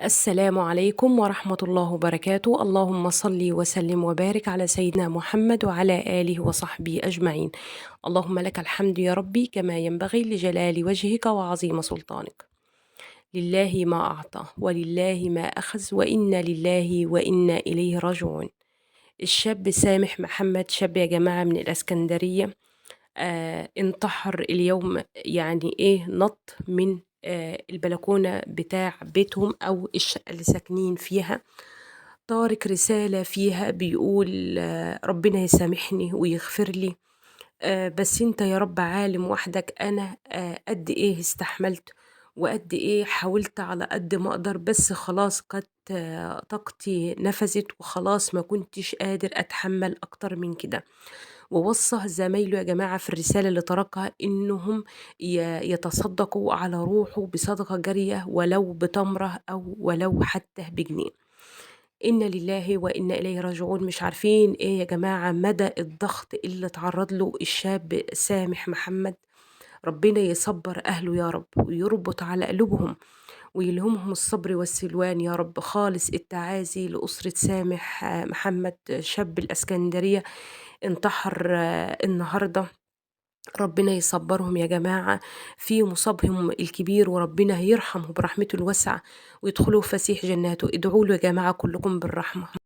السلام عليكم ورحمة الله وبركاته. اللهم صل وسلم وبارك على سيدنا محمد وعلى آله وصحبه أجمعين. اللهم لك الحمد يا ربي كما ينبغي لجلال وجهك وعظيم سلطانك. لله ما أعطى ولله ما أخذ وإنا لله وإنا إليه راجعون. الشاب سامح محمد، شاب يا جماعة من الإسكندرية، انتحر اليوم. يعني إيه؟ نط من البلكونة بتاع بيتهم أو الشقة اللي ساكنين فيها. تارك رسالة فيها بيقول ربنا يسامحني ويغفر لي، بس انت يا رب عالم وحدك. انا قد ايه استحملت وقد ايه حاولت على قد ما اقدر، بس خلاص قد طاقتي نفذت وخلاص ما كنتش قادر اتحمل اكتر من كده. ووصى زمايله يا جماعة في الرسالة اللي تركها إنهم يتصدقوا على روحه بصدقة جارية، ولو بتمرة أو ولو حتى بجنيه. إنا لله وإنا إليه راجعون. مش عارفين إيه يا جماعة مدى الضغط اللي اتعرض له الشاب سامح محمد. ربنا يصبر أهله يا رب ويربط على قلوبهم ويلهمهم الصبر والسلوان يا رب. خالص التعازي لأسرة سامح محمد، شاب الإسكندرية، انتحر النهارده. ربنا يصبرهم يا جماعة في مصابهم الكبير، وربنا يرحمه برحمته الواسعة ويدخلوا فسيح جناته. ادعوا له يا جماعة كلكم بالرحمة.